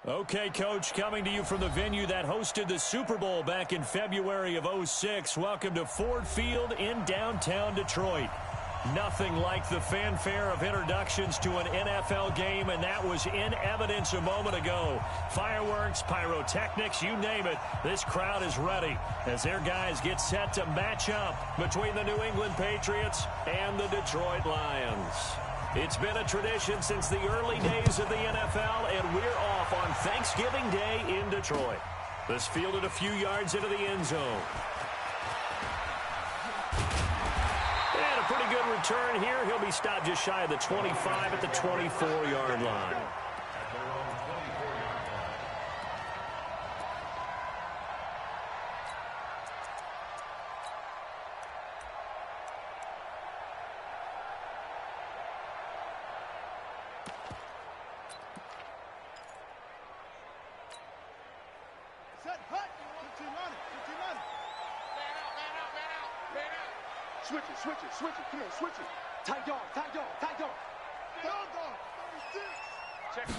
Okay, Coach, coming to you from the venue that hosted the Super Bowl back in February of '06. Welcome to Ford Field in downtown Detroit. Nothing like the fanfare of introductions to an NFL game, and that was in evidence a moment ago. Fireworks, pyrotechnics, you name it. This crowd is ready as their guys get set to match up between the New England Patriots and the Detroit Lions. It's been a tradition since the early days of the NFL, and we're off on Thanksgiving Day in Detroit. This fielded a few yards into the end zone. And a pretty good return here. He'll be stopped just shy of the 25 at the 24-yard line. Switch it, come on, switch it. Tight dog. Check it.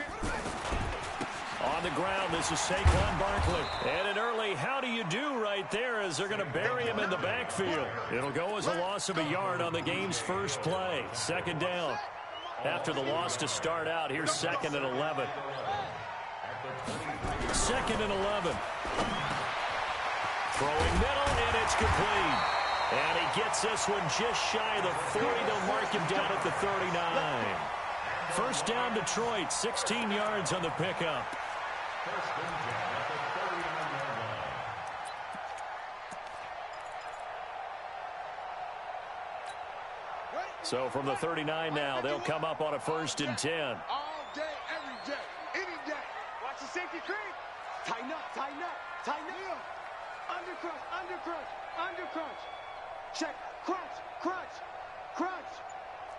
On the ground, this is Saquon Barkley. And an early how do you do right there as they're going to bury him in the backfield. It'll go as a loss of a yard on the game's first play. Second down. After the loss to start out, here's 2nd and 11. 2nd and 11. Throwing middle, and it's complete. And he gets this one just shy of the 40. They'll mark him down at the 39. First down, Detroit, 16 yards on the pickup. So from the 39 now, they'll come up on a 1st and 10. All day, every day, any day. Watch the safety creep. Tighten up. Under crunch. Check, crunch.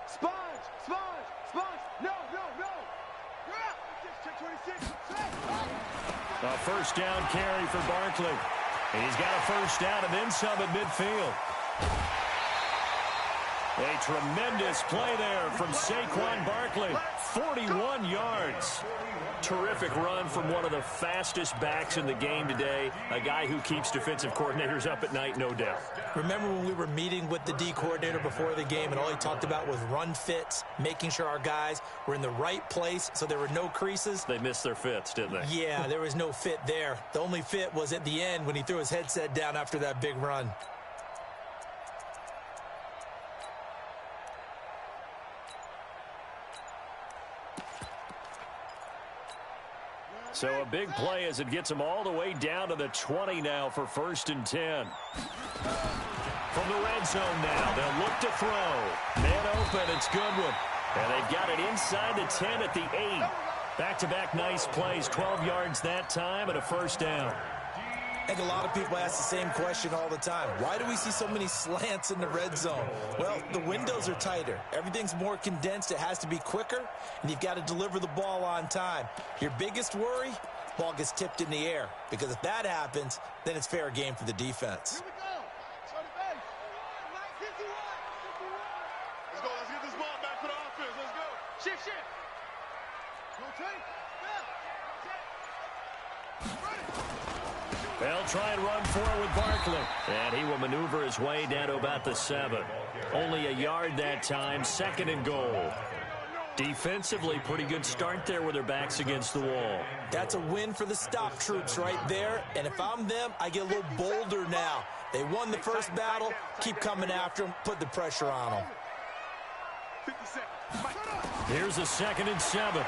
Sponge. No. Check 26. A first down carry for Barkley. He's got a first down and then some at midfield. A tremendous play there from Saquon Barkley. 41 yards. Terrific run from one of the fastest backs in the game today. A guy who keeps defensive coordinators up at night, no doubt. Remember when we were meeting with the D coordinator before the game and all he talked about was run fits, making sure our guys were in the right place so there were no creases? They missed their fits, didn't they? Yeah, there was no fit there. The only fit was at the end when he threw his headset down after that big run. So a big play as it gets them all the way down to the 20 now for 1st and 10. From the red zone now, they'll look to throw. Man open, it's Goodwin. And they've got it inside the 10 at the 8. Back-to-back nice plays, 12 yards that time and a first down. I think a lot of people ask the same question all the time. Why do we see so many slants in the red zone? Well, the windows are tighter. Everything's more condensed. It has to be quicker, and you've got to deliver the ball on time. Your biggest worry, ball gets tipped in the air, because if that happens, then it's fair game for the defense. Here we go. Show the base. Let's get this ball back for the offense. Let's go. Shift. Rotate. They'll try and run forward with Barkley. And he will maneuver his way down to about the 7. Only a yard that time, 2nd and goal. Defensively, pretty good start there with their backs against the wall. That's a win for the stop troops right there. And if I'm them, I get a little bolder now. They won the first battle. Keep coming after them. Put the pressure on them. 50 seconds. Here's a 2nd and 7.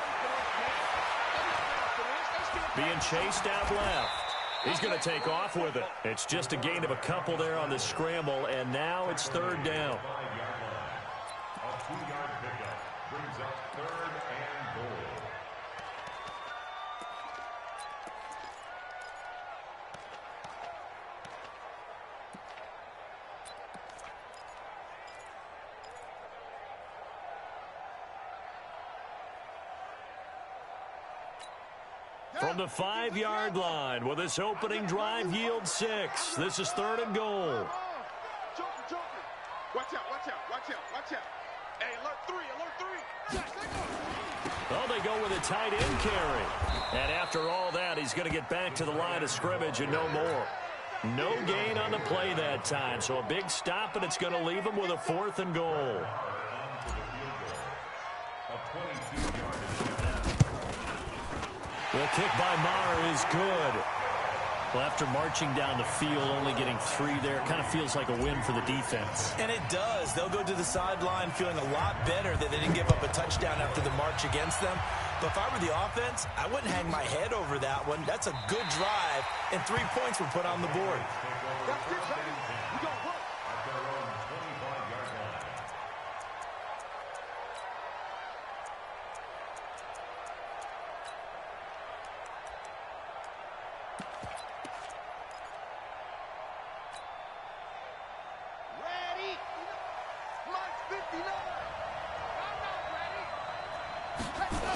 Being chased out left. He's going to take off with it. It's just a gain of a couple there on the scramble, and now it's 3rd down. A 2-yard pickup brings up 3rd and goal. From the 5-yard line, will this opening drive yield 6? This is 3rd and goal. Joker. Watch out. Hey, alert 3. Oh, they go with a tight end carry. And after all that, he's going to get back to the line of scrimmage and no more. No gain on the play that time, so a big stop, and it's going to leave him with a 4th and goal. The kick by M.I.A is good. Well, after marching down the field, only getting 3 there, kind of feels like a win for the defense. And it does. They'll go to the sideline feeling a lot better that they didn't give up a touchdown after the march against them. But if I were the offense, I wouldn't hang my head over that one. That's a good drive, and 3 points were put on the board. That's good, baby. We gonna work. Ready? March 59. I'm not ready. Let's go.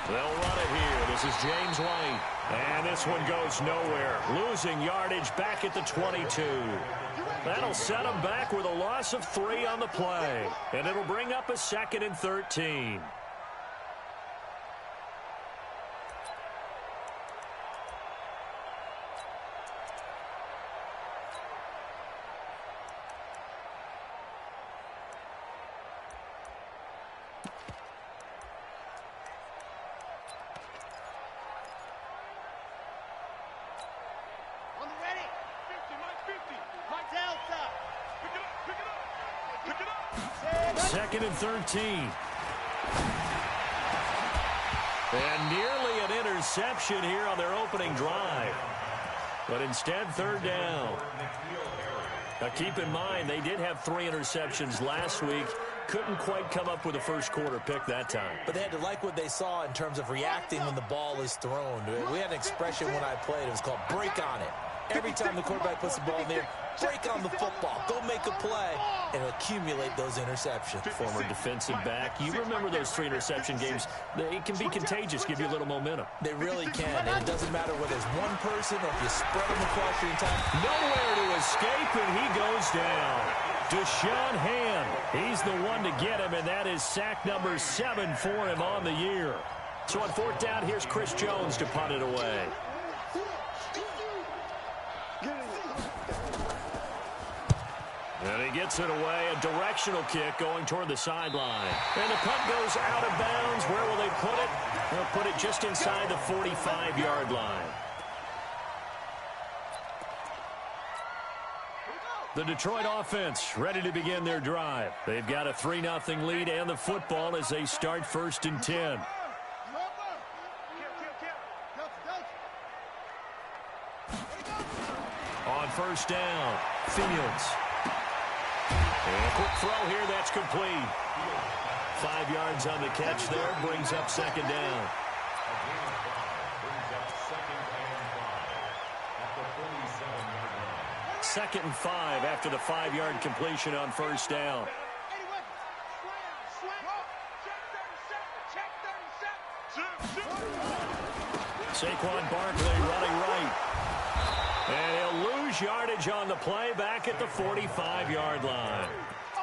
They'll run it here. This is James White. And this one goes nowhere. Losing yardage back at the 22. That'll set them back with a loss of 3 on the play. And it'll bring up a 2nd and 13. On the ready. 50, Mike 50. Mike Delta. Pick it up, pick it up. Pick it up. 2nd and 13. And nearly an interception here on their opening drive. But instead, 3rd down. Now, keep in mind, they did have 3 interceptions last week. Couldn't quite come up with a first-quarter pick that time. But they had to like what they saw in terms of reacting when the ball is thrown. We had an expression when I played. It was called break on it. Every time the quarterback puts the ball in there, break on the football. Go make a play and accumulate those interceptions. Former defensive back. You remember those 3 interception games. It can be contagious, give you a little momentum. They really can, and it doesn't matter whether it's one person or if you spread them across your entire... Nowhere to escape, and he goes down. Deshaun Hand, he's the one to get him, and that is sack number 7 for him on the year. So on 4th down, here's Chris Jones to punt it away. And he gets it away, a directional kick going toward the sideline. And the punt goes out of bounds. Where will they put it? They'll put it just inside the 45-yard line. The Detroit offense ready to begin their drive. They've got a 3-0 lead and the football as they start 1st and 10. On 1st down, Fields. And a quick throw here, that's complete. 5 yards on the catch there, brings up 2nd down. 2nd and 5 after the 5-yard completion on 1st down. Saquon Barkley running right. And he'll lose yardage on the play back at the 45-yard line.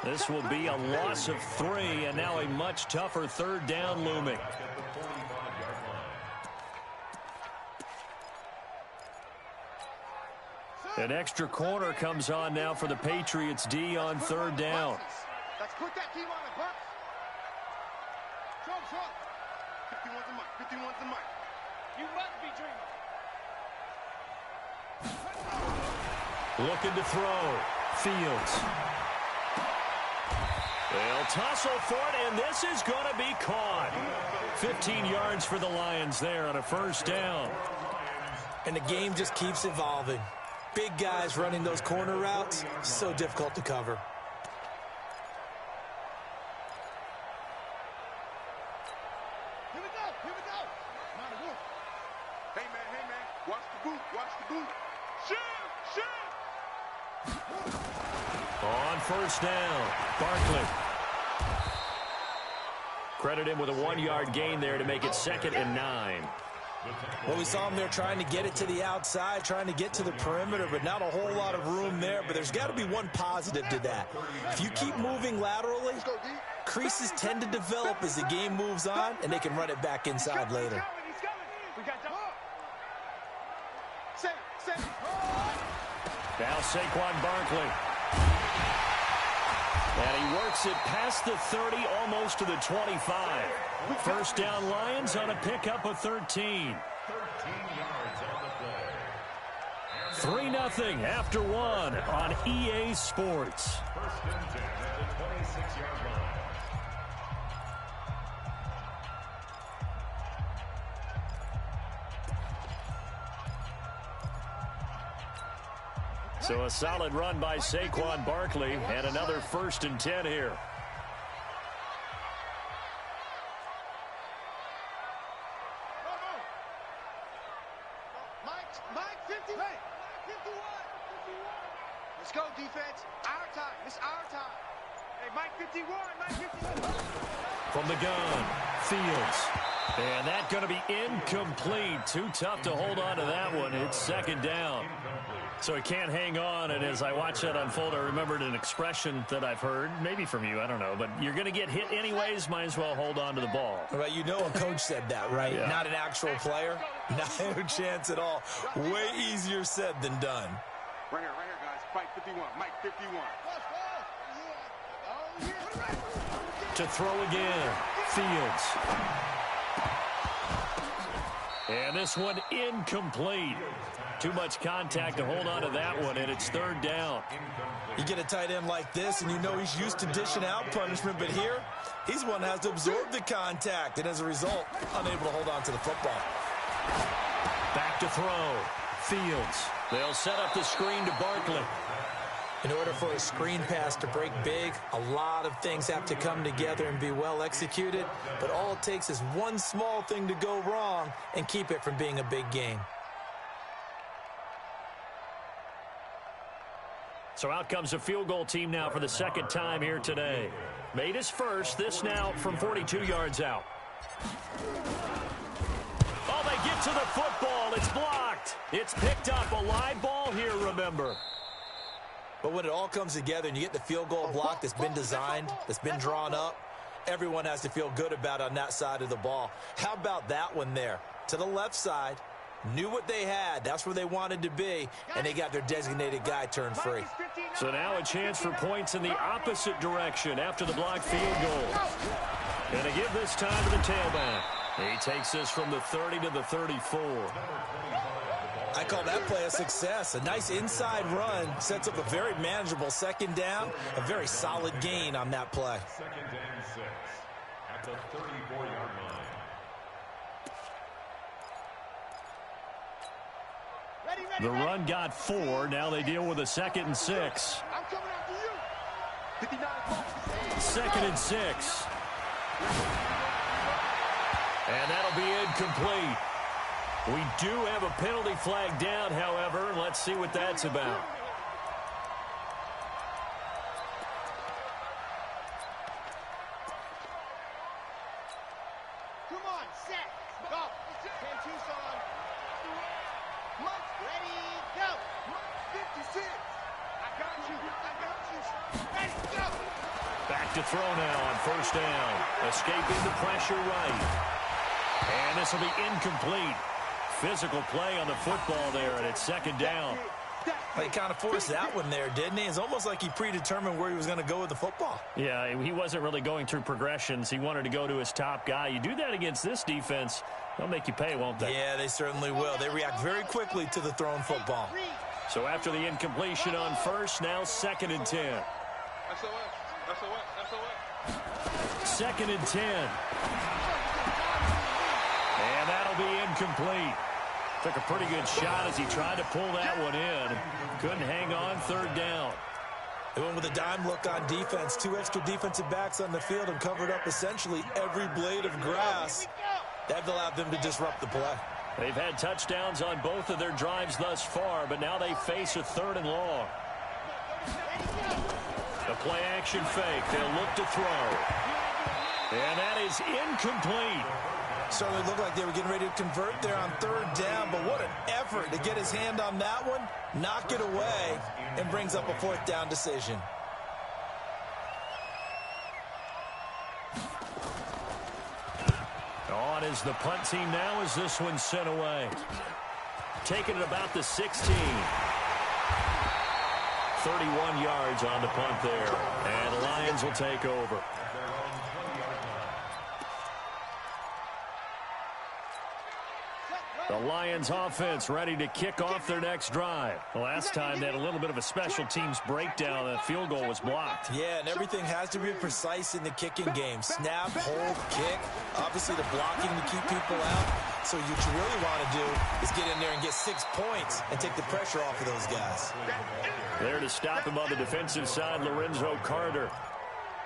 This will be a loss of 3, and now a much tougher 3rd down looming. An extra corner comes on now for the Patriots D on 3rd down. Let's put that team on the box. Trump. 51's the mic. 51's the mic. You must be dreaming. Looking to throw. Fields. They'll tussle for it, and this is going to be caught. 15 yards for the Lions there on a 1st down. And the game just keeps evolving. Big guys running those corner routes, so difficult to cover. Here we go. Hey, man. Watch the boot. Shoot. On 1st down, Barkley. Credit him with a 1-yard gain there to make it 2nd and 9. Well, we saw him there trying to get it to the outside, trying to get to the perimeter, but not a whole lot of room there. But there's got to be one positive to that. If you keep moving laterally, creases tend to develop as the game moves on, and they can run it back inside later. Now Saquon Barkley. And he works it past the 30, almost to the 25. First down Lions on a pickup of 13. 3-0 after one on EA Sports. First and 10 at the 26-yard line. So a solid run by Saquon Barkley and another first and 10 here. Mike 50. Hey, Mike 51. Let's go, defense. Our time. It's our time. Hey, Mike 51. Mike 51. From the gun, Fields. And that's going to be incomplete. Too tough to hold on to that one. It's second down. So he can't hang on, and as I watch that unfold, I remembered an expression that I've heard, maybe from you, I don't know, but you're going to get hit anyways, might as well hold on to the ball. Well, you know a coach said that, right? Yeah. Not an actual player. No chance at all. Way easier said than done. Right here, guys. Mike 51. Mike 51. To throw again, Fields. And this one incomplete. Too much contact to hold on to that one, and it's third down. You get a tight end like this, and you know he's used to dishing out punishment, but here, he's one that has to absorb the contact, and as a result, unable to hold on to the football. Back to throw. Fields. They'll set up the screen to Barkley. In order for a screen pass to break big, a lot of things have to come together and be well executed, but all it takes is one small thing to go wrong and keep it from being a big game. So out comes a field goal team now for the second time here today. Made his first, this now from 42 yards out. Oh, they get to the football. It's blocked. It's picked up. A live ball here, remember. But when it all comes together and you get the field goal block that's been designed, that's been drawn up, everyone has to feel good about it on that side of the ball. How about that one there? To the left side, knew what they had. That's where they wanted to be, and they got their designated guy turned free. So now a chance for points in the opposite direction after the blocked field goal. And to give this time to the tailback. He takes this from the 30 to the 34. I call that play a success. A nice inside run sets up a very manageable second down, a very solid gain on that play. Second and 6 at the 34-yard line. The run got 4. Now they deal with a 2nd and 6. I'm coming after you. 59. 2nd and 6. And that'll be incomplete. We do have a penalty flag down, however. Let's see what that's about. Come on, set, go. 10 Tucson. Mike, ready, go. 56. I got you. Ready, go. Back to throw now on first down. Escaping the pressure right. And this will be incomplete. Physical play on the football there, and it's second down. He kind of forced that one there, didn't he? It's almost like he predetermined where he was going to go with the football. Yeah, he wasn't really going through progressions. He wanted to go to his top guy. You do that against this defense, they'll make you pay, won't they? Yeah, they certainly will. They react very quickly to the thrown football. So after the incompletion on first, now 2nd and 10. SOS. 2nd and 10. And that'll be incomplete. Took a pretty good shot as he tried to pull that one in. Couldn't hang on, third down. They went with a dime look on defense. 2 extra defensive backs on the field and covered up essentially every blade of grass. That allowed them to disrupt the play. They've had touchdowns on both of their drives thus far, but now they face a 3rd and long. The play action fake. They'll look to throw. And that is incomplete. Certainly looked like they were getting ready to convert there on third down, but what an effort to get his hand on that one, knock it away, and brings up a fourth down decision. On is the punt team now as this one's sent away. Taking it about the 16. 31 yards on the punt there. And the Lions will take over. The Lions offense ready to kick off their next drive. The last time they had a little bit of a special teams breakdown. That field goal was blocked. Yeah, and everything has to be precise in the kicking game. Snap, hold, kick. Obviously the blocking to keep people out. So what you really want to do is get in there and get 6 points and take the pressure off of those guys. There to stop him on the defensive side, Lorenzo Carter.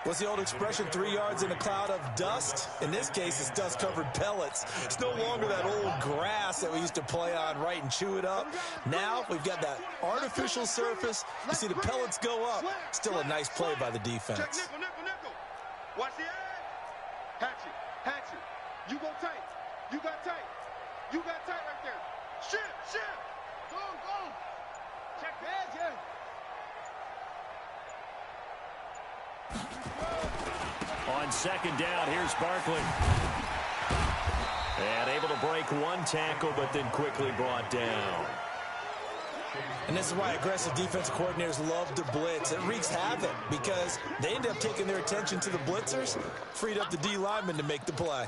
What's the old expression, 3 yards in a cloud of dust? In this case, it's dust-covered pellets. It's no longer that old grass that we used to play on, right, and chew it up. Now we've got that artificial surface. You see the pellets go up. Still a nice play by the defense. Check, nickel. Watch the edge. Hatchet. You go tight. You got tight. You got tight right there. Shift. Go. Check the edge, yeah. On second down, here's Barkley. And able to break one tackle, but then quickly brought down. And this is why aggressive defensive coordinators love to blitz. It wreaks havoc because they end up taking their attention to the blitzers, freed up the D lineman to make the play.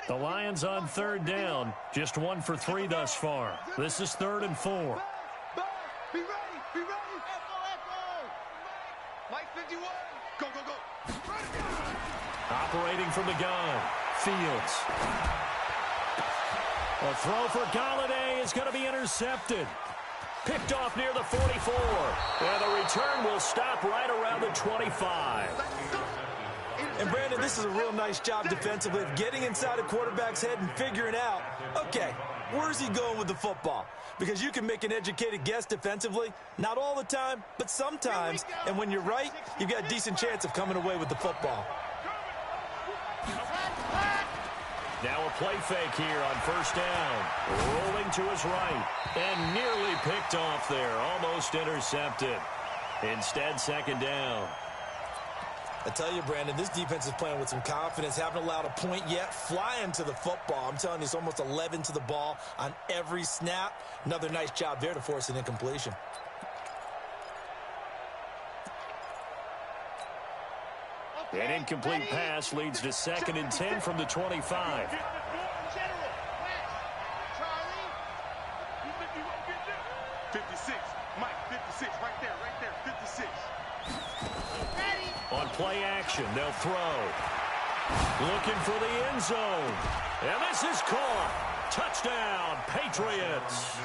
The Lions on third down, just 1 for 3 thus far. This is 3rd and 4. Be ready. Echo. Mike 51. Go. Operating from the gun, Fields. A throw for Galladay is going to be intercepted. Picked off near the 44. And the return will stop right around the 25. And, Brandon, this is a real nice job defensively of getting inside a quarterback's head and figuring out, okay, where's he going with the football? Because you can make an educated guess defensively, not all the time, but sometimes. And when you're right, you've got a decent chance of coming away with the football. Now a play fake here on first down. Rolling to his right. And nearly picked off there. Almost intercepted. Instead, second down. I tell you, Brandon, this defense is playing with some confidence. Haven't allowed a point yet. Flying to the football. I'm telling you, it's almost 11 to the ball on every snap. Another nice job there to force an incompletion. An incomplete pass leads to 2nd and 10 from the 25. 56. Mike, 56. Right there. 56. On play action, they'll throw. Looking for the end zone. And this is caught. Touchdown, Patriots.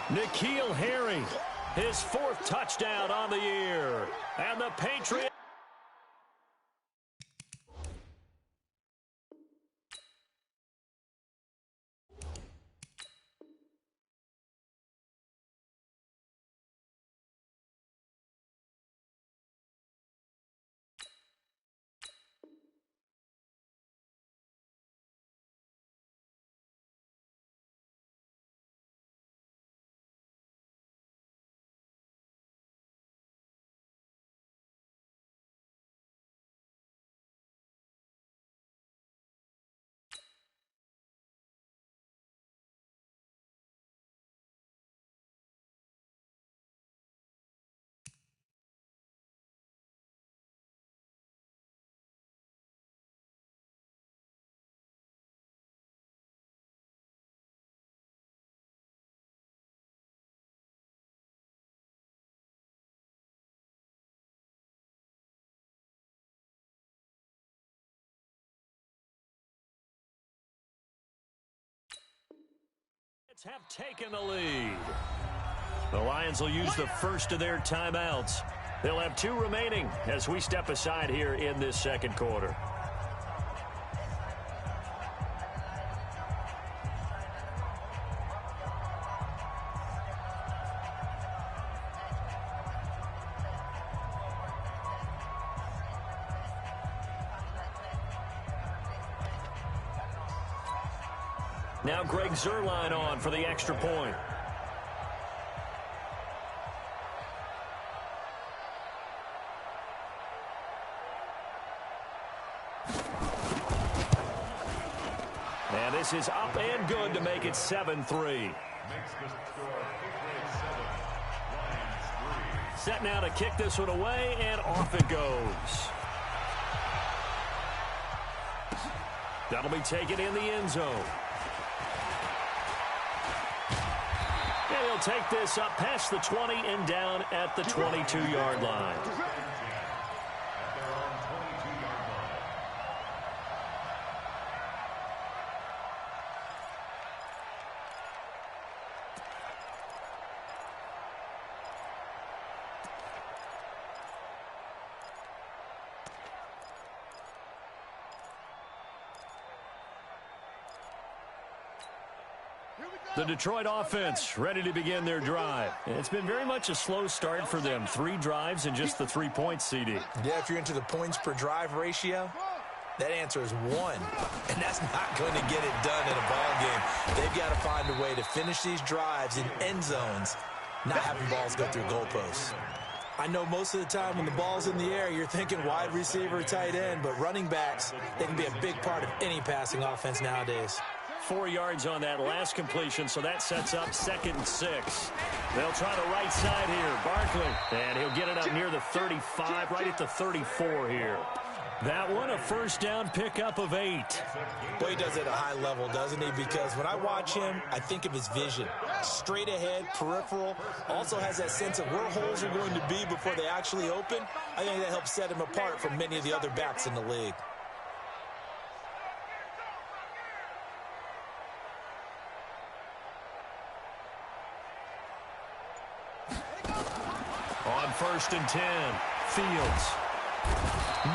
N'Keal Harry, his 4th touchdown on the year. And the Patriots. Have taken the lead. The Lions will use the first of their timeouts. They'll have 2 remaining as we step aside here in this second quarter. Now Greg Zuerlein on for the extra point. And this is up and good to make it 7-3. Set now to kick this one away, and off it goes. That'll be taken in the end zone. And he'll take this up past the 20 and down at the 22-yard line. The Detroit offense ready to begin their drive. It's been very much a slow start for them. 3 drives and just the 3 points, CD. Yeah, if you're into the points per drive ratio, that answer is 1. And that's not going to get it done in a ball game. They've got to find a way to finish these drives in end zones, not having balls go through goalposts. I know most of the time when the ball's in the air, you're thinking wide receiver, tight end, but running backs, they can be a big part of any passing offense nowadays. 4 yards on that last completion, so that sets up 2nd and 6. They'll try the right side here. Barkley, and he'll get it up near the 35, right at the 34 here. That one, a first down pickup of 8. Boy, he does it at a high level, doesn't he? Because when I watch him, I think of his vision. Straight ahead, peripheral, also has that sense of where holes are going to be before they actually open. I think that helps set him apart from many of the other backs in the league. On 1st and 10, Fields.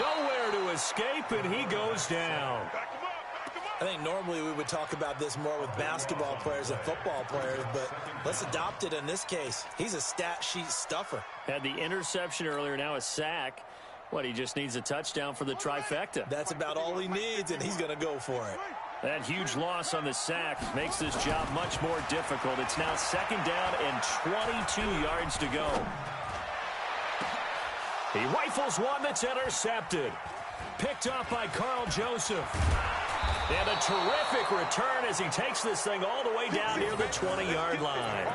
Nowhere to escape, and he goes down. I think normally we would talk about this more with basketball players and football players, but let's adopt it in this case. He's a stat sheet stuffer. Had the interception earlier, now a sack. What, he just needs a touchdown for the trifecta. That's about all he needs, and he's going to go for it. That huge loss on the sack makes this job much more difficult. It's now 2nd down and 22 yards to go. He rifles one that's intercepted. Picked off by Carl Joseph. And a terrific return as he takes this thing all the way down near the 20-yard line.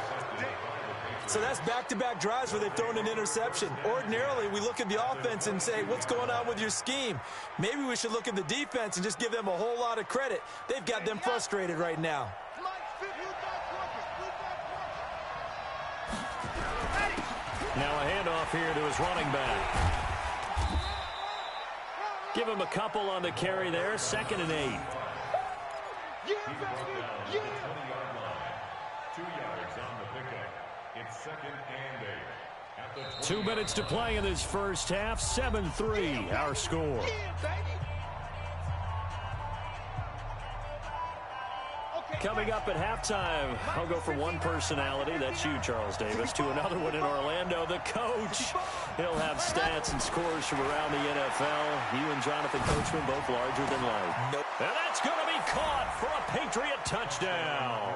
So that's back-to-back drives where they've thrown an interception. Ordinarily, we look at the offense and say, what's going on with your scheme? Maybe we should look at the defense and just give them a whole lot of credit. They've got them frustrated right now. Now a handoff here to his running back. Give him a couple on the carry there. 2nd and 8. He was brought down to the 20-yard line. 2 yards on the pickup. It's 2nd and 8. At the 2 minutes to play in this first half. 7-3, our score. Coming up at halftime, I'll go from one personality, that's you, Charles Davis, to another one in Orlando, the coach. He'll have stats and scores from around the NFL. You and Jonathan Coachman both larger than life. Nope. And that's going to be caught for a Patriot touchdown.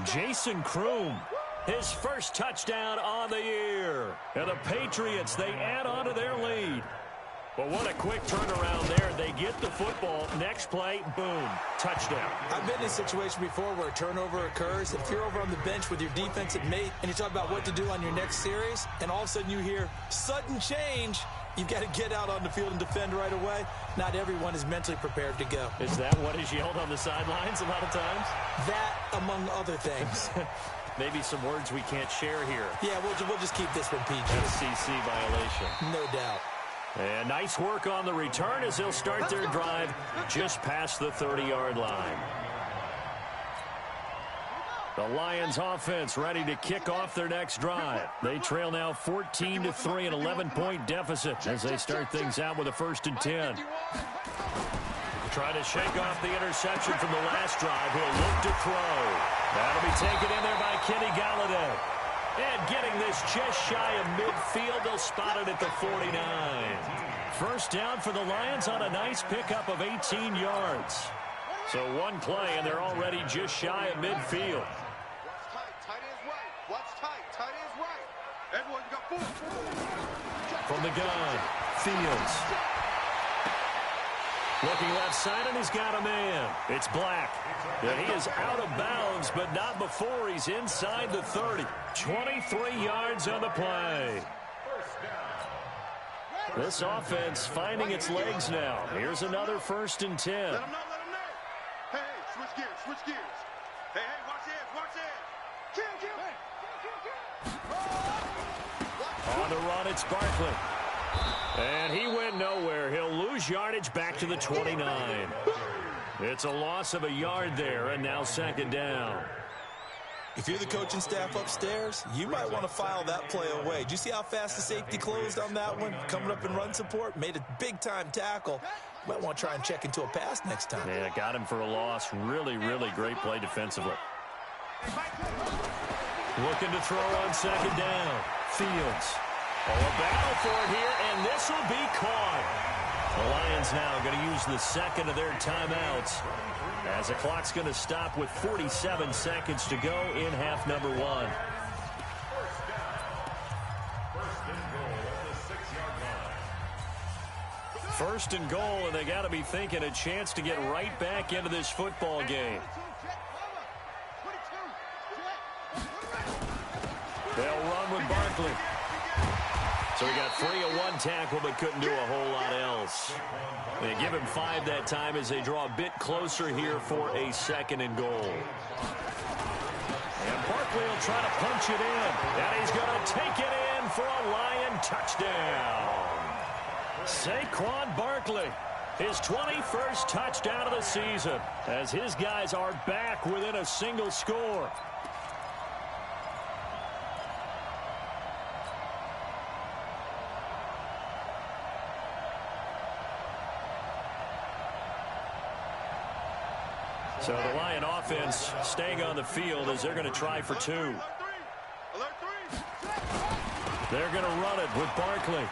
Jason Kroom, his first touchdown on the year. And the Patriots, they add on to their lead. Well, what a quick turnaround there. They get the football. Next play, boom, touchdown. I've been in a situation before where a turnover occurs. If you're over on the bench with your defensive mate and you talk about what to do on your next series, and all of a sudden you hear sudden change, you've got to get out on the field and defend right away. Not everyone is mentally prepared to go. Is that what is yelled on the sidelines a lot of times? That, among other things. Maybe some words we can't share here. Yeah, we'll just keep this one PG. FCC violation. No doubt. And nice work on the return as they'll start their drive just past the 30-yard line. The Lions offense ready to kick off their next drive. They trail now 14-3, an 11-point deficit as they start things out with a 1st and 10. Try to shake off the interception from the last drive. He'll look to throw. That'll be taken in there by Kenny Galladay. And getting this just shy of midfield, they'll spot it at the 49. First down for the Lions on a nice pickup of 18 yards. So one play, and they're already just shy of midfield. Watch tight. Tight ends right. Watch tight. Tight ends right. Everyone, you got 4. From the gun, Fields. Looking left side, and he's got a man. It's Black. And he is out of bounds, but not before he's inside the 30. 23 yards on the play. This offense finding its legs now. Here's another 1st and 10. Let him know. Hey, switch gears. Hey, watch the edge. Kill. On the run, it's Barkley. And he went nowhere. He'll lose yardage back to the 29. It's a loss of a yard there, and now 2nd down. If you're the coaching staff upstairs, you might want to file that play away. Do you see how fast the safety closed on that one? Coming up in run support, made a big-time tackle. You might want to try and check into a pass next time. Yeah, got him for a loss. Really, really great play defensively. Looking to throw on 2nd down. Fields. Oh, a battle for it here, and this will be caught. The Lions now going to use the 2nd of their timeouts, as the clock's going to stop with 47 seconds to go in half number 1. First and goal, and they got to be thinking a chance to get right back into this football game. They'll run with Barkley. So he got free of one tackle, but couldn't do a whole lot else. They give him 5 that time as they draw a bit closer here for a 2nd and goal. And Barkley will try to punch it in. And he's going to take it in for a Lion touchdown. Saquon Barkley, his 21st touchdown of the season, as his guys are back within a single score. So the Lion offense staying on the field as they're going to try for 2. Alert 3. They're going to run it with Barkley.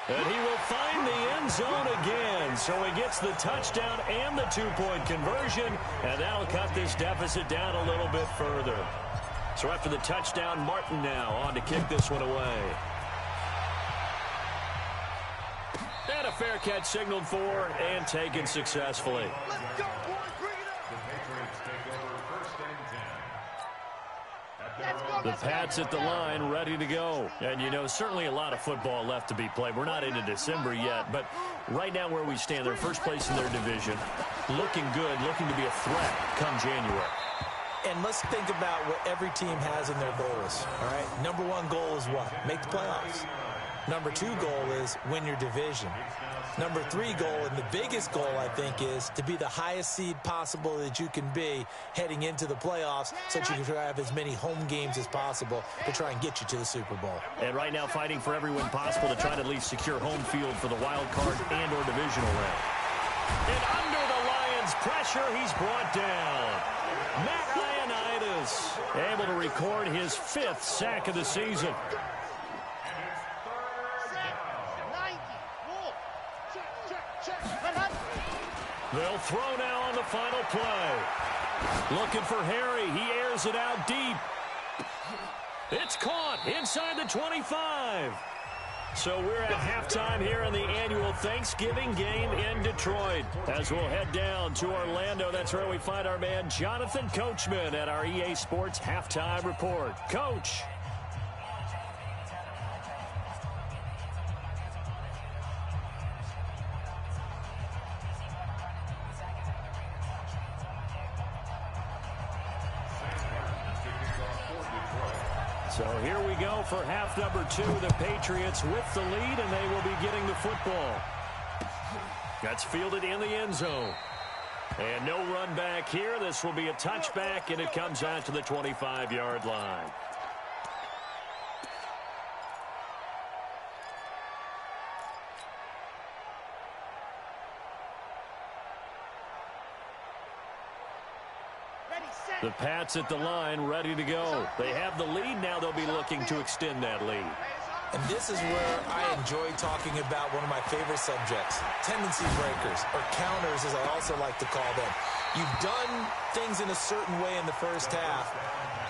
And he will find the end zone again. So he gets the touchdown and the 2-point conversion. And that'll cut this deficit down a little bit further. So after the touchdown, Martin now on to kick this one away. And a fair catch signaled for and taken successfully. Let's go, boys. Bring it up. The Patriots take over 1st and 10. Let's go. The Pats at the line, ready to go. And, you know, certainly a lot of football left to be played. We're not into December yet, but right now where we stand, they're first place in their division. Looking good, looking to be a threat come January. And let's think about what every team has in their goals, all right? Number 1 goal is what? Make the playoffs. Number 2 goal is win your division. Number 3 goal, and the biggest goal, I think, is to be the highest seed possible that you can be heading into the playoffs so that you can have as many home games as possible to try and get you to the Super Bowl. And right now fighting for every win possible to try to at least secure home field for the wild card and or divisional round. And under the Lions' pressure, he's brought down. Matt Ioannidis able to record his 5th sack of the season. They'll throw now on the final play. Looking for Harry. He airs it out deep. It's caught inside the 25. So we're at halftime here in the annual Thanksgiving game in Detroit. As we'll head down to Orlando, that's where we find our man Jonathan Coachman at our EA Sports Halftime Report. Coach. So here we go for half number 2. The Patriots with the lead, and they will be getting the football. That's fielded in the end zone. And no run back here. This will be a touchback, and it comes out to the 25-yard line. The Pats at the line, ready to go. They have the lead now. They'll be looking to extend that lead. And this is where I enjoy talking about one of my favorite subjects, tendency breakers, or counters as I also like to call them. You've done things in a certain way in the first half,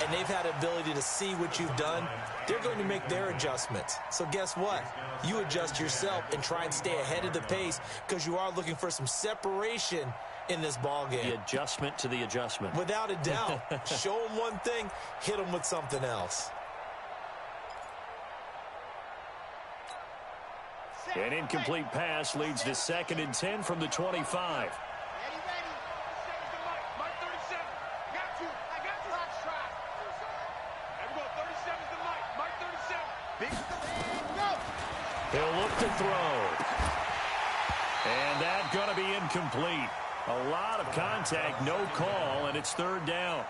and they've had the ability to see what you've done. They're going to make their adjustments. So guess what? You adjust yourself and try and stay ahead of the pace because you are looking for some separation in this ball game. The adjustment to the adjustment. Without a doubt. Show them one thing, hit them with something else. An incomplete pass leads to 2nd and 10 from the 25. He'll look to throw. And that's going to be incomplete. A lot of contact, no call, and it's 3rd down.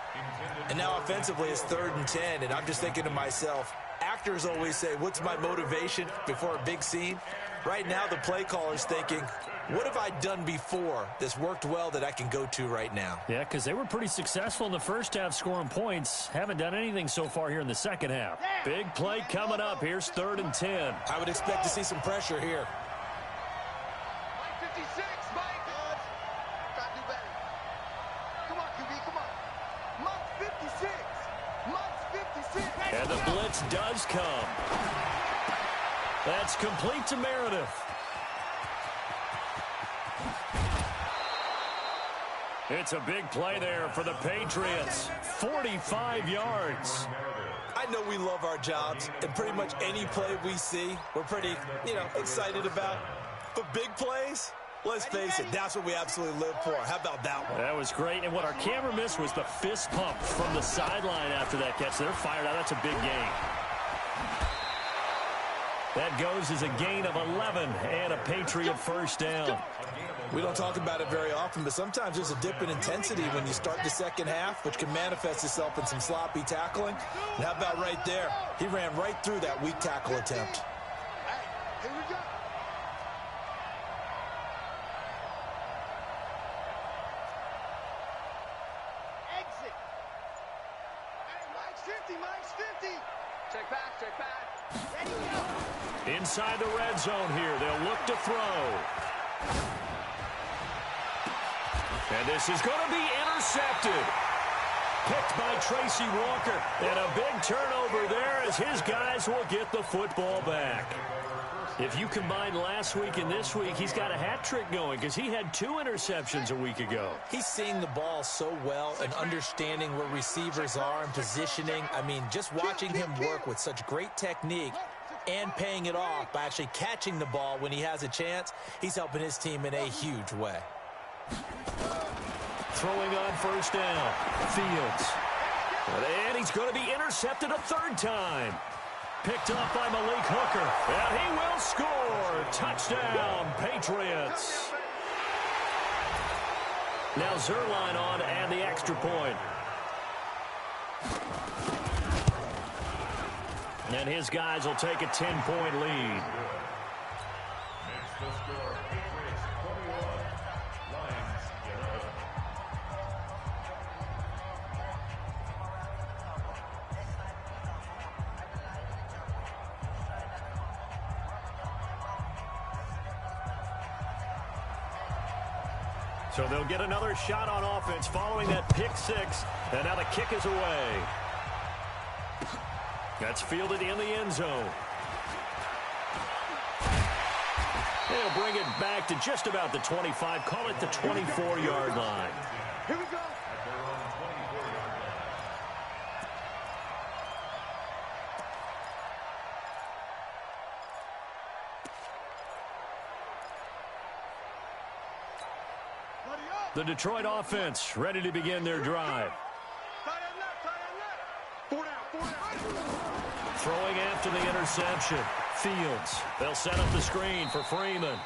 And now offensively it's 3rd and 10, and I'm just thinking to myself, actors always say, what's my motivation before a big scene? Right now the play caller's thinking, what have I done before that's worked well that I can go to right now? Yeah, because they were pretty successful in the first half scoring points. Haven't done anything so far here in the second half. Big play coming up. Here's 3rd and 10. I would expect to see some pressure here. And the blitz does come. That's complete to Meredith. It's a big play there for the Patriots. 45 yards. I know we love our jobs, and pretty much any play we see, we're pretty, excited about. But big plays, let's face it, that's what we absolutely live for. How about that one? That was great, and what our camera missed was the fist pump from the sideline after that catch. They're fired out. That's a big gain. That goes as a gain of 11 and a Patriot first down. We don't talk about it very often, but sometimes there's a dip in intensity when you start the second half, which can manifest itself in some sloppy tackling. And how about right there? He ran right through that weak tackle attempt. Here we go. Exit. Hey, Mike's 50. Check back. Ready, go. Inside the red zone here. They'll look to throw. And this is going to be intercepted. Picked by Tracy Walker. And a big turnover there as his guys will get the football back. If you combine last week and this week, he's got a hat trick going because he had 2 interceptions a week ago. He's seeing the ball so well and understanding where receivers are and positioning. I mean, just watching him work with such great technique and paying it off by actually catching the ball when he has a chance, he's helping his team in a huge way. Throwing on first down. Fields. And he's going to be intercepted a 3rd time. Picked up by Malik Hooker. And he will score. Touchdown, Patriots. Now Zerline on and the extra point. And his guys will take a 10-point lead. So they'll get another shot on offense following that pick 6. And now the kick is away. That's fielded in the end zone. They'll bring it back to just about the 25. Call it the 24-yard line. Here we go. The Detroit offense ready to begin their drive. Throwing after the interception. Fields. They'll set up the screen for Freeman.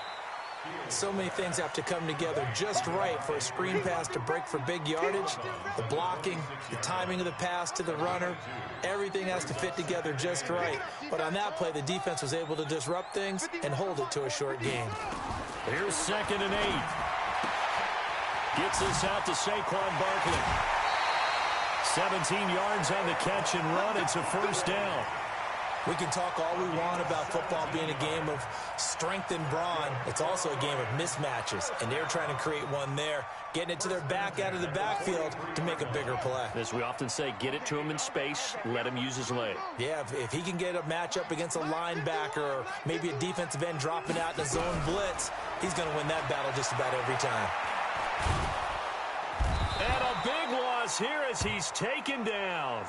So many things have to come together just right for a screen pass to break for big yardage. The blocking, the timing of the pass to the runner, everything has to fit together just right. But on that play, the defense was able to disrupt things and hold it to a short game. Here's 2nd and 8. Gets this out to Saquon Barkley. 17 yards on the catch and run. It's a first down. We can talk all we want about football being a game of strength and brawn. It's also a game of mismatches, and they're trying to create one there, getting it to their back out of the backfield to make a bigger play. As we often say, get it to him in space, let him use his leg. Yeah, if he can get a matchup against a linebacker or maybe a defensive end dropping out in a zone blitz, he's going to win that battle just about every time. And a big loss here as he's taken down.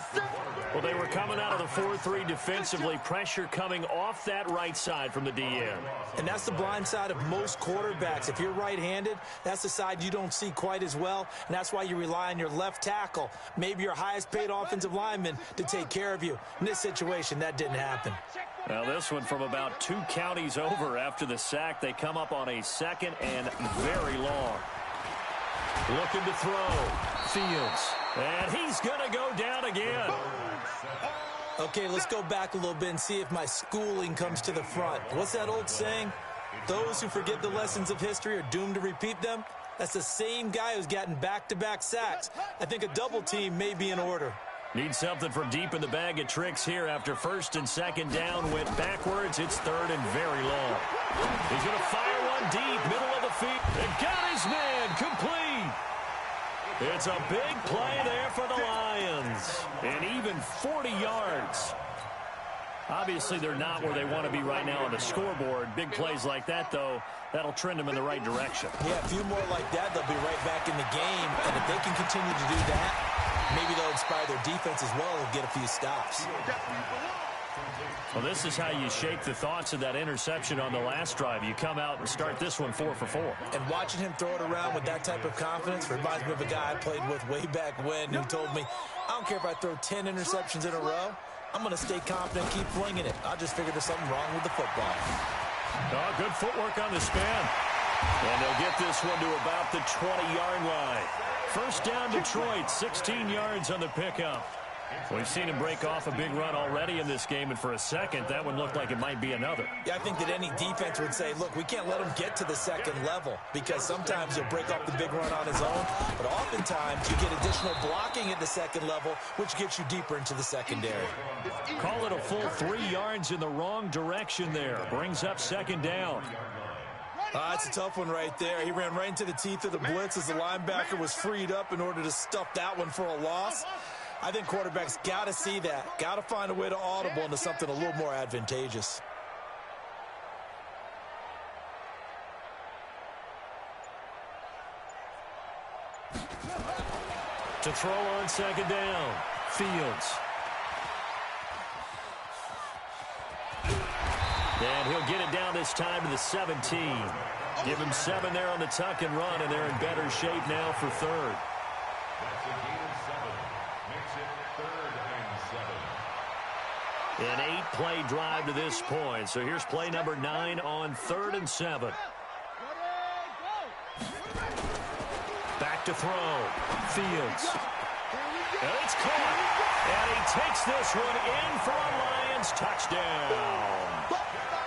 Well, they were coming out of the 4-3 defensively. Pressure coming off that right side from the DN. And that's the blind side of most quarterbacks. If you're right-handed, that's the side you don't see quite as well, and that's why you rely on your left tackle, maybe your highest-paid offensive lineman, to take care of you. In this situation, that didn't happen. Now, this one from about 2 counties over after the sack. They come up on a second and very long. Looking to throw. Fields. And he's going to go down again. Okay, let's go back a little bit and see if my schooling comes to the front. What's that old saying? Those who forget the lessons of history are doomed to repeat them. That's the same guy who's gotten back-to-back sacks. I think a double team may be in order. Need something from deep in the bag of tricks here after first and second down went backwards. It's third and very long. He's going to fire one deep, middle of the field. And got his man complete. It's a big play there for the Lions. And even 40 yards. Obviously, they're not where they want to be right now on the scoreboard. Big plays like that, though, that'll trend them in the right direction. Yeah, a few more like that, they'll be right back in the game. And if they can continue to do that, maybe they'll inspire their defense as well and get a few stops. Well, this is how you shake the thoughts of that interception on the last drive. You come out and start this one 4 for 4. And watching him throw it around with that type of confidence reminds me of a guy I played with way back when who told me, I don't care if I throw 10 interceptions in a row. I'm going to stay confident, keep flinging it. I just figured there's something wrong with the football. Oh, good footwork on the spin. And they'll get this one to about the 20-yard line. First down, Detroit, 16 yards on the pickup. We've seen him break off a big run already in this game, and for a second, that one looked like it might be another. Yeah, I think that any defense would say, look, we can't let him get to the second level because sometimes he'll break off the big run on his own, but oftentimes you get additional blocking at the second level, which gets you deeper into the secondary. Call it a full 3 yards in the wrong direction there. Brings up second down. It's a tough one right there. He ran right into the teeth of the blitz as the linebacker was freed up in order to stuff that one for a loss. I think quarterbacks got to see that. Got to find a way to audible into something a little more advantageous. To throw on second down. Fields. And he'll get it down this time to the 17. Give him 7 there on the tuck and run, and they're in better shape now for third. That's a gain of 7. Makes it 3rd and 7. An 8-play drive to this point. So here's play number 9 on 3rd and 7. Back to throw. Fields. And it's caught. And he takes this one in for a Lions touchdown.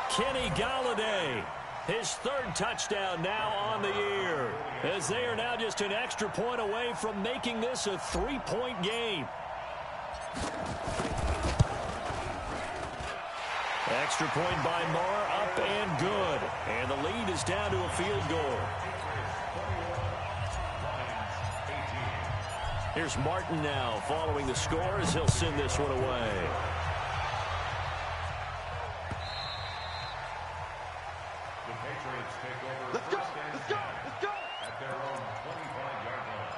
Kenny Galladay, his 3rd touchdown now on the year, as they are now just an extra point away from making this a 3-point game. Extra point by Marr, up and good. And the lead is down to a field goal. Here's Martin now following the score as he'll send this one away. The Patriots take over first and 10 at their own 25-yard line.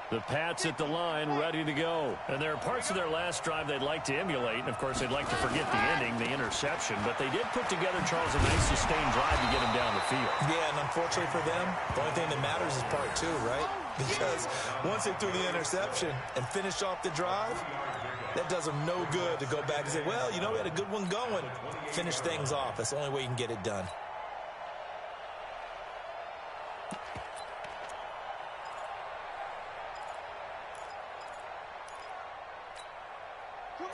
The Pats at the line, ready to go. And there are parts of their last drive they'd like to emulate. And, of course, they'd like to forget the ending, the interception. But they did put together, Charles, a nice sustained drive to get him down the field. Yeah, and unfortunately for them, the only thing that matters is part 2, right? Because once they threw the interception and finished off the drive, that does them no good to go back and say, well, you know, we had a good one going. Finish things off. That's the only way you can get it done.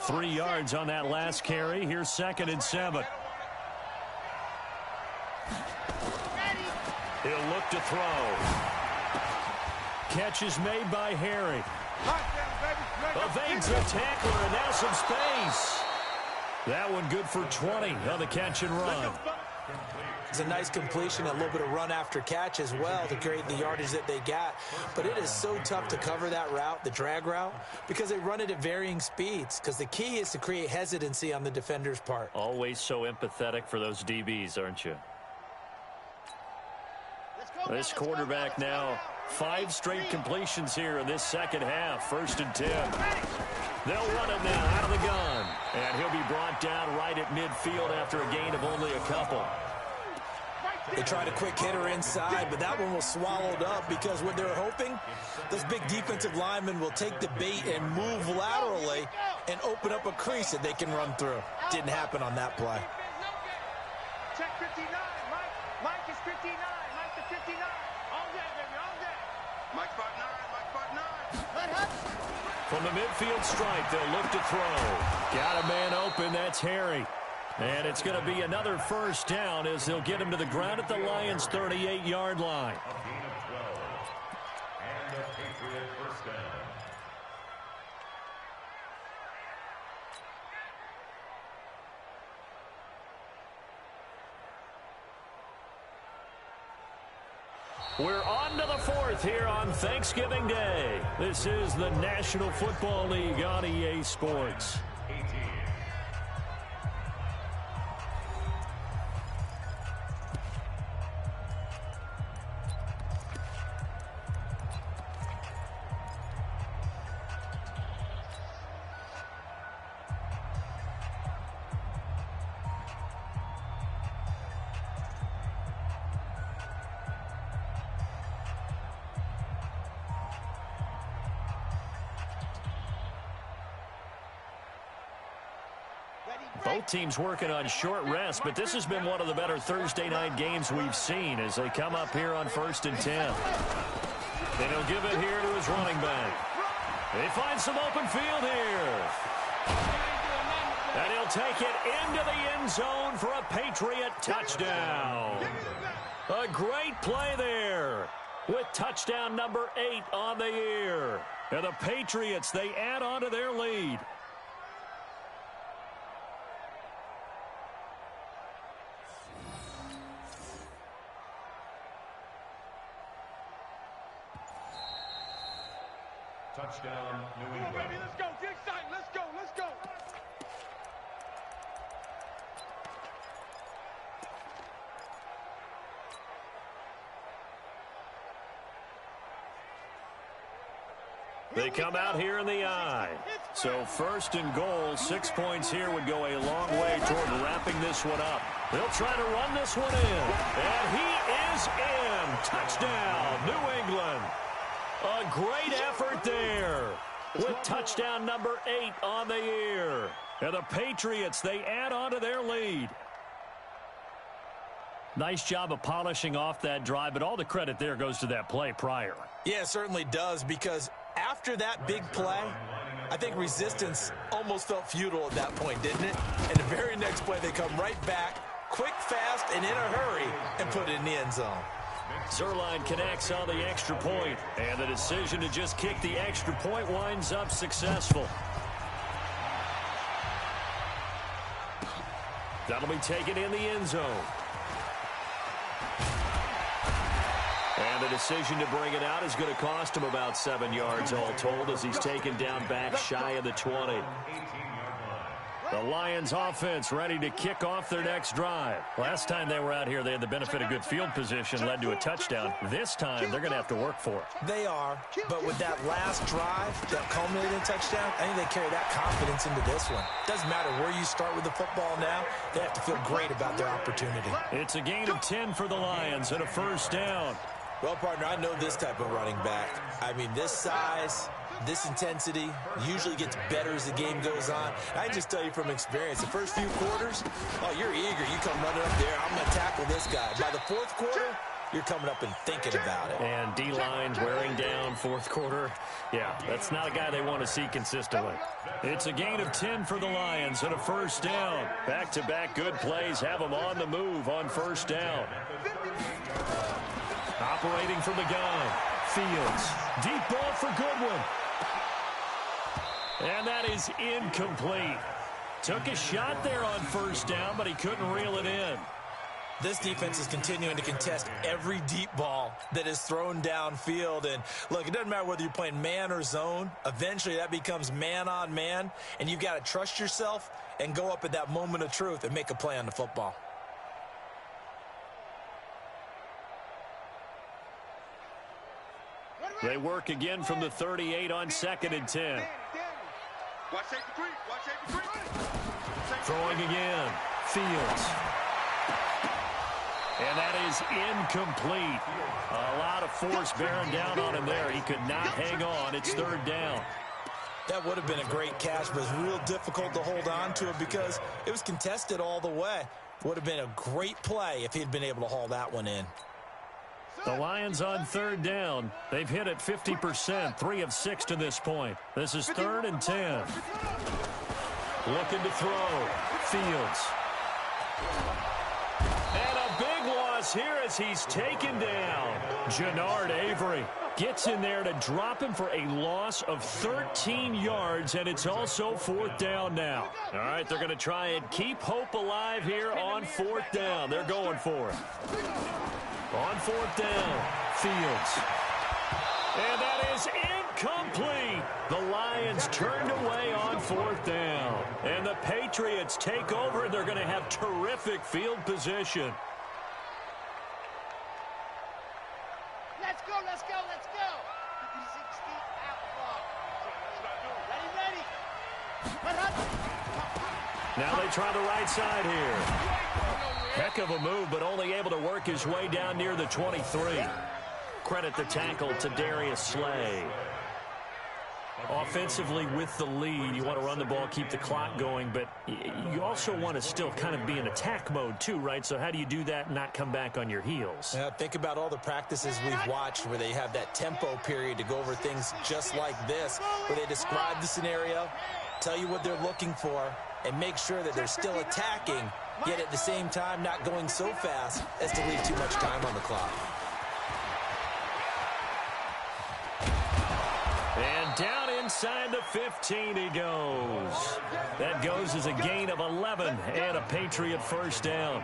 Three yards on that last carry. Here's 2nd and 7. He'll look to throw. Catch is made by Harry. Touchdown, baby. Evades a tackler, and now some space. That one good for 20 on the catch and run. It's a nice completion, a little bit of run after catch as well to create the yardage that they got. But it is so tough to cover that route, the drag route, because they run it at varying speeds. Because the key is to create hesitancy on the defender's part. Always so empathetic for those DBs, aren't you? This quarterback now, 5 straight completions here in this second half. 1st and 10. They'll run it now out of the gun. And he'll be brought down right at midfield after a gain of only a couple. They tried a quick hitter inside, but that one was swallowed up because what they're hoping, those big defensive linemen will take the bait and move laterally and open up a crease that they can run through. Didn't happen on that play. Check 59, Mike. Mike is 59. Mike to 59. All day, baby, all day. Mike spot 9, Mike spot 9. From the midfield stripe, they'll look to throw. Got a man open, that's Harry. And it's going to be another 1st down as they'll get him to the ground at the Lions' 38-yard line. A gain of 12. And a Patriot 1st down. We're on to the 4th here on Thanksgiving Day. This is the National Football League on EA Sports. 18. Both teams working on short rest, but this has been one of the better Thursday night games we've seen as they come up here on 1st and 10. And he'll give it here to his running back. They find some open field here. And he'll take it into the end zone for a Patriot touchdown. A great play there with touchdown number 8 on the year. And the Patriots, they add on to their lead. Touchdown, New Come on, England. baby, let's go. Get excited. Let's go. Let's go. They come out here in the I. So 1st and goal, 6 points here would go a long way toward wrapping this one up. They'll try to run this one in. And he is in. Touchdown, New England. A great effort there with touchdown number 8 on the year. And the Patriots, they add on to their lead. Nice job of polishing off that drive, but all the credit there goes to that play prior. Yeah, it certainly does, because after that big play, I think resistance almost felt futile at that point, didn't it? And the very next play, they come right back, quick, fast, and in a hurry, and put it in the end zone. Zerline connects on the extra point, and the decision to just kick the extra point winds up successful. That'll be taken in the end zone. And the decision to bring it out is going to cost him about 7 yards all told as he's taken down back shy of the 20. The Lions offense ready to kick off their next drive. Last time they were out here, they had the benefit of good field position, led to a touchdown. This time, they're going to have to work for it. They are, but with that last drive that culminated in touchdown, I think they carry that confidence into this one. Doesn't matter where you start with the football now, they have to feel great about their opportunity. It's a gain of 10 for the Lions and a 1st down. Well, partner, I know this type of running back. I mean, this size, this intensity usually gets better as the game goes on. I can just tell you from experience, the first few quarters, oh, you're eager. You come running up there, I'm going to tackle this guy. By the 4th quarter, you're coming up and thinking about it. And D-line's wearing down 4th quarter. Yeah, that's not a guy they want to see consistently. It's a gain of 10 for the Lions and a 1st down. Back-to-back good plays have them on the move on 1st down. Operating from the gun. Fields. Deep ball for Goodwin. And that is incomplete. Took a shot there on first down, but he couldn't reel it in. This defense is continuing to contest every deep ball that is thrown downfield. And, look, it doesn't matter whether you're playing man or zone. Eventually, that becomes man on man. And you've got to trust yourself and go up at that moment of truth and make a play on the football. They work again from the 38 on 2nd and 10. Watch safety three. Watch safety three. Throwing again. Fields. And that is incomplete. A lot of force bearing down on him there. He could not hang on. It's 3rd down. That would have been a great catch, but it's real difficult to hold on to it because it was contested all the way. Would have been a great play if he had been able to haul that one in. The Lions on 3rd down. They've hit it 50%, 3 of 6 to this point. This is 3rd and 10. Looking to throw. Fields. And a big loss here as he's taken down. Jannard Avery gets in there to drop him for a loss of 13 yards, and it's also 4th down now. All right, they're going to try and keep hope alive here on 4th down. They're going for it. On 4th down, Fields. And that is incomplete. The Lions turned away on 4th down. And the Patriots take over. They're going to have terrific field position. Let's go, let's go, let's go. 60 out ready. Now they try the right side here. Heck of a move, but only able to work his way down near the 23. Credit the tackle to Darius Slay. Offensively with the lead, you want to run the ball, keep the clock going, but you also want to still kind of be in attack mode too, right? So how do you do that and not come back on your heels? Yeah, think about all the practices we've watched where they have that tempo period to go over things just like this, where they describe the scenario, tell you what they're looking for, and make sure that they're still attacking, yet at the same time not going so fast as to leave too much time on the clock. And down inside the 15 he goes. That goes as a gain of 11 and a Patriot 1st down.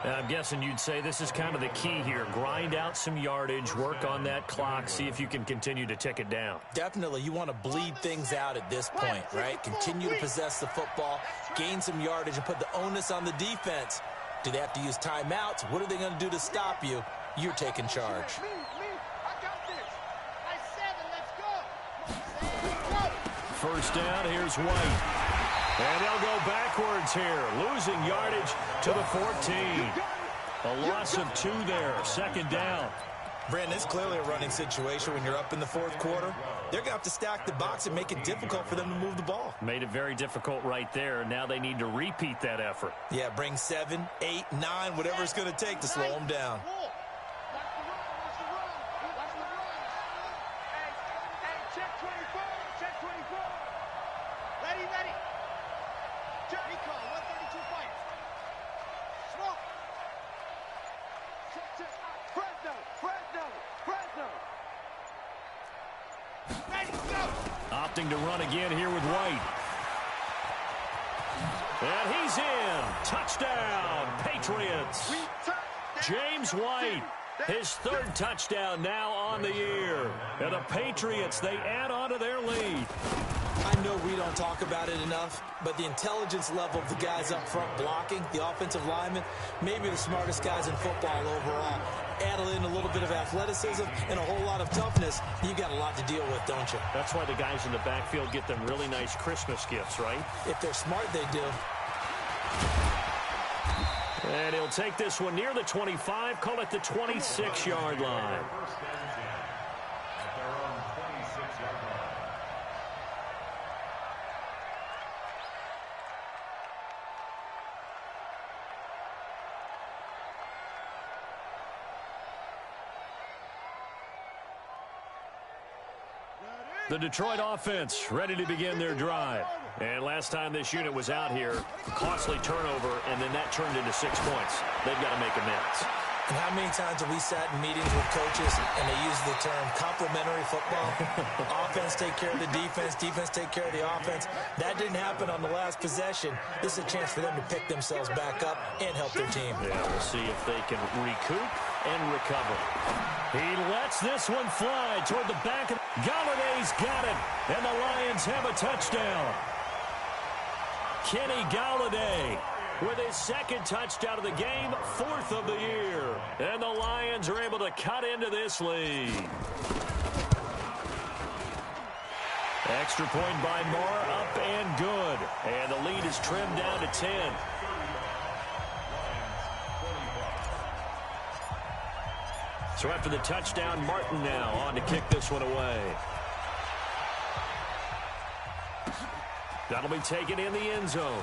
Now, I'm guessing you'd say this is kind of the key here. Grind out some yardage, work on that clock, see if you can continue to tick it down. Definitely, you want to bleed things out at this point, right? Continue to possess the football, gain some yardage, and put the onus on the defense. Do they have to use timeouts? What are they going to do to stop you? You're taking charge. First down, here's White. And they'll go backwards here, losing yardage to the 14. A loss of 2 there, 2nd down. Brandon, it's clearly a running situation when you're up in the 4th quarter. They're going to have to stack the box and make it difficult for them to move the ball. Made it very difficult right there. Now they need to repeat that effort. Yeah, bring 7, 8, 9, whatever it's going to take to slow them down. Opting to run again here with White. And he's in. Touchdown, Patriots. James White, his 3rd touchdown now on the year. And the Patriots, they add on to their lead. I know we don't talk about it enough, but the intelligence level of the guys up front blocking, the offensive linemen, maybe the smartest guys in football overall. Add in a little bit of athleticism and a whole lot of toughness, you got a lot to deal with, don't you? That's why the guys in the backfield get them really nice Christmas gifts, right? If they're smart, they do. And he'll take this one near the 25, call it the 26-yard line. The Detroit offense ready to begin their drive. And last time this unit was out here, costly turnover, and then that turned into 6 points. They've got to make amends. And how many times have we sat in meetings with coaches and they use the term complementary football? Offense take care of the defense, defense take care of the offense. That didn't happen on the last possession. This is a chance for them to pick themselves back up and help their team. Yeah, we'll see if they can recoup and recover. He lets this one fly toward the back of Galladay's got it, and the Lions have a touchdown. Kenny Galladay with his second touchdown of the game, 4th of the year. And the Lions are able to cut into this lead. Extra point by M.I.A, up and good. And the lead is trimmed down to 10. So after the touchdown, Martin now on to kick this one away. That'll be taken in the end zone.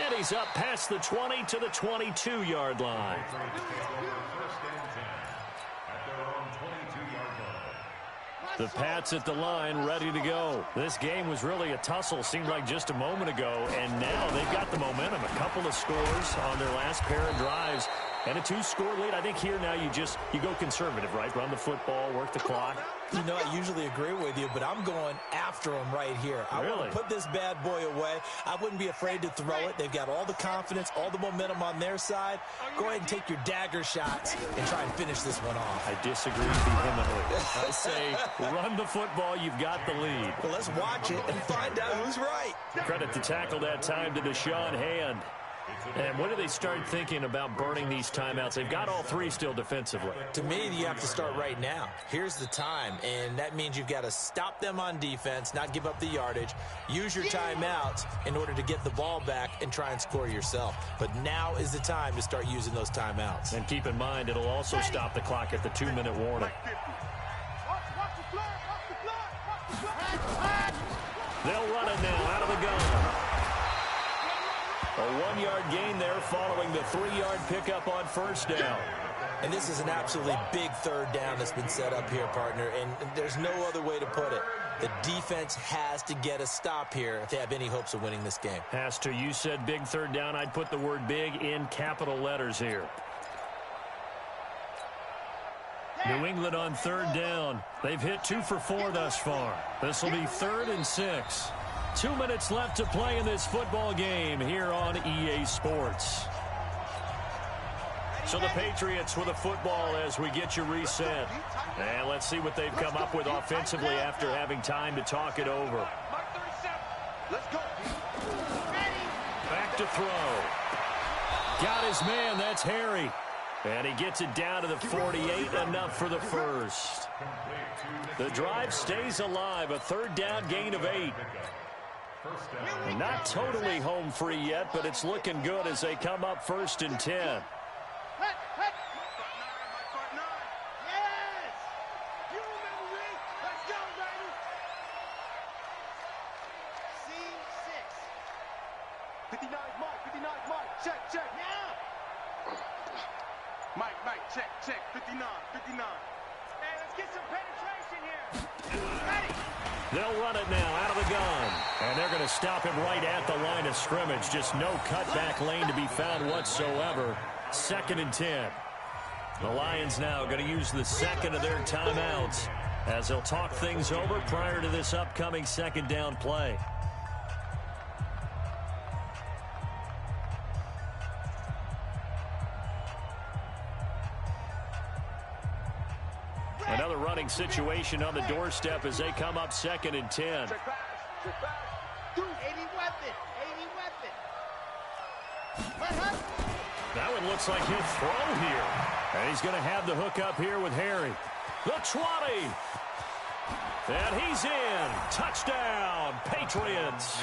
And he's up past the 20 to the 22-yard line. The Pats at the line, ready to go. This game was really a tussle, seemed like just a moment ago, and now they've got the momentum. A couple of scores on their last pair of drives, and a 2-score lead. I think here now you go conservative, right? Run the football, work the clock. You know, I usually agree with you, but I'm going after them right here. I want to put this bad boy away. I wouldn't be afraid to throw it. They've got all the confidence, all the momentum on their side. Go ahead and take your dagger shots and try and finish this one off. I disagree vehemently. I say run the football. You've got the lead. Well, let's watch it and find out who's right. Credit the tackle that time to Deshaun Hand. And when do they start thinking about burning these timeouts? They've got all 3 still defensively. To me, you have to start right now. Here's the time, and that means you've got to stop them on defense, not give up the yardage, use your timeouts in order to get the ball back and try and score yourself. But now is the time to start using those timeouts. And keep in mind, it'll also stop the clock at the 2-minute warning. They'll run it now out of the gun. A 1-yard gain there following the 3-yard pickup on first down. And this is an absolutely big 3rd down that's been set up here, partner, and there's no other way to put it. The defense has to get a stop here if they have any hopes of winning this game. Has to. You said big 3rd down. I'd put the word big in capital letters here. New England on 3rd down. They've hit 2 for 4 thus far. This will be 3rd and 6. 2 minutes left to play in this football game here on EA Sports. So the Patriots with a football as we get you reset. And let's see what they've come up with offensively after having time to talk it over. Back to throw. Got his man, that's Harry. And he gets it down to the 48, enough for the first. The drive stays alive, a 3rd down gain of 8. Not totally home free yet, but it's looking good as they come up 1st and 10. Yes! You remember me? Let's go, baby! Scene 6. 59 Mike, check. Now! Mike, check, 59. Hey, let's get some penetration here. Ready! They'll run it now out of the gun. And they're going to stop him right at the line of scrimmage. Just no cutback lane to be found whatsoever. 2nd and 10. The Lions now going to use the 2nd of their timeouts as they'll talk things over prior to this upcoming 2nd down play. Another running situation on the doorstep as they come up 2nd and 10. 80 weapon. That one looks like he'll throw here. And he's going to have the hook up here with Harry. The 20. And he's in. Touchdown, Patriots.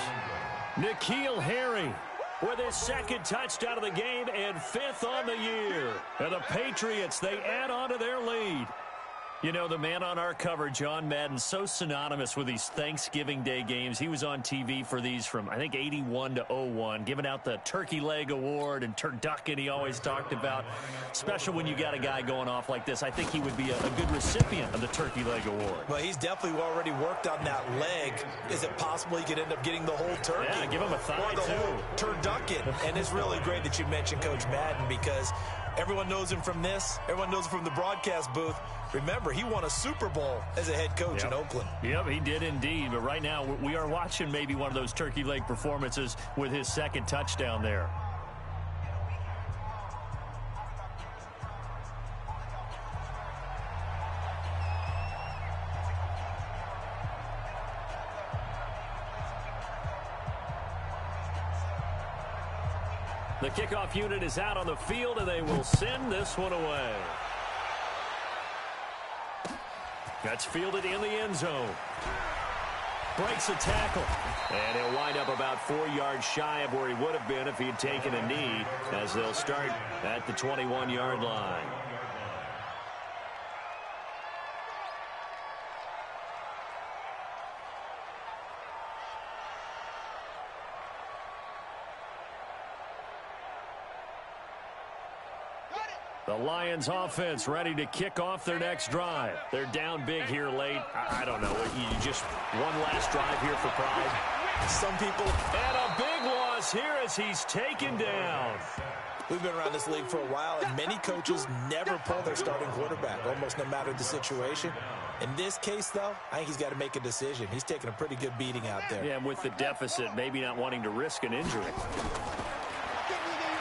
N'Keal Harry with his 2nd touchdown of the game and 5th on the year. And the Patriots, they add on to their lead. You know, the man on our cover, John Madden, so synonymous with these Thanksgiving Day games. He was on TV for these from, I think, 81 to 01, giving out the Turkey Leg Award and turducken he always talked about. Special when you got a guy going off like this. I think he would be a good recipient of the Turkey Leg Award. Well, he's definitely already worked on that leg. Is it possible he could end up getting the whole turkey? Yeah, give him a thigh, or the whole turducken. And it's really great that you mentioned Coach Madden because everyone knows him from this. Everyone knows him from the broadcast booth. Remember, he won a Super Bowl as a head coach in Oakland. Yep, he did indeed. But right now, we are watching maybe one of those turkey leg performances with his second touchdown there. The kickoff unit is out on the field, and they will send this one away. That's fielded in the end zone. Breaks a tackle. And he'll wind up about 4 yards shy of where he would have been if he had taken a knee, as they'll start at the 21-yard line. The Lions offense ready to kick off their next drive. They're down big here late. I don't know. You just one last drive here for pride. Some people. And a big loss here as he's taken down. We've been around this league for a while, and many coaches never pull their starting quarterback, almost no matter the situation. In this case, though, I think he's got to make a decision. He's taking a pretty good beating out there. Yeah, and with the deficit, maybe not wanting to risk an injury.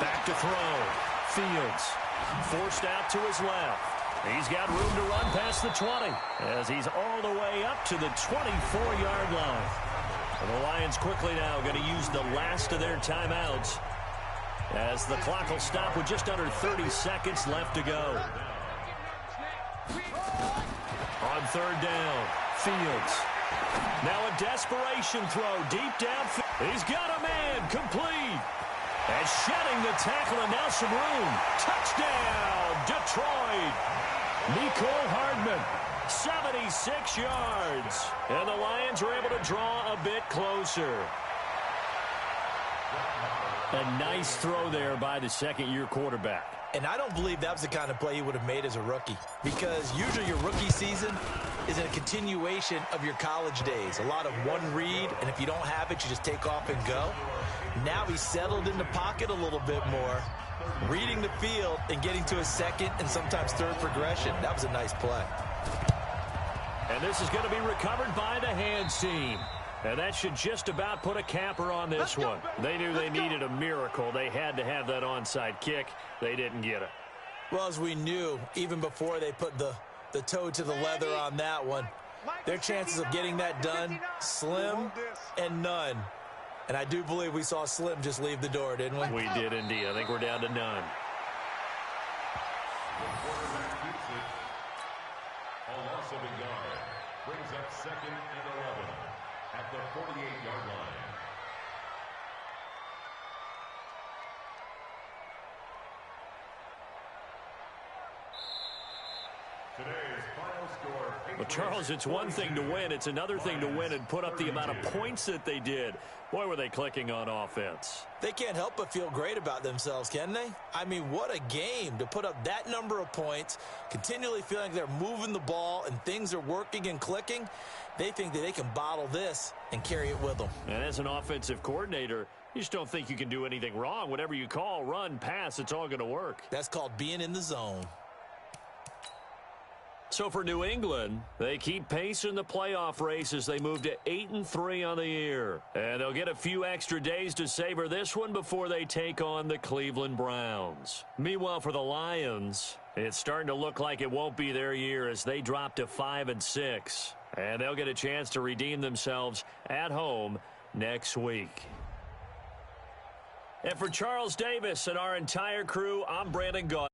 Back to throw. Fields. Forced out to his left. He's got room to run past the 20 as he's all the way up to the 24-yard line. And the Lions quickly now going to use the last of their timeouts as the clock will stop with just under 30 seconds left to go. On third down, Fields. Now a desperation throw deep downfield. He's got a man complete. And shedding the tackle, and now some room. Touchdown, Detroit. Nicole Hardman, 76 yards. And the Lions are able to draw a bit closer. A nice throw there by the second-year quarterback. And I don't believe that was the kind of play he would have made as a rookie, because usually your rookie season is a continuation of your college days. A lot of one read, and if you don't have it, you just take off and go. Now he's settled in the pocket a little bit more, reading the field and getting to a second and sometimes third progression. That was a nice play. And this is going to be recovered by the hands team. And that should just about put a capper on this one. They knew they needed a miracle. They had to have that onside kick. They didn't get it. Well, as we knew, even before they put the toe to the leather on that one, their chances of getting that done, slim and none. And I do believe we saw Slim just leave the door, didn't we? We did indeed. I think we're down to none. A loss of a yard brings up 2nd and 11 at the 48-yard line. Today's final score. Well, Charles, it's one thing to win. It's another thing to win and put up the amount of points that they did. Boy, were they clicking on offense. They can't help but feel great about themselves, can they? I mean, what a game to put up that number of points, continually feeling they're moving the ball and things are working and clicking. They think that they can bottle this and carry it with them. And as an offensive coordinator, you just don't think you can do anything wrong. Whatever you call, run, pass, it's all going to work. That's called being in the zone. So for New England, they keep pace in the playoff race as they move to 8-3 on the year. And they'll get a few extra days to savor this one before they take on the Cleveland Browns. Meanwhile, for the Lions, it's starting to look like it won't be their year as they drop to 5-6. And they'll get a chance to redeem themselves at home next week. And for Charles Davis and our entire crew, I'm Brandon Gaudin.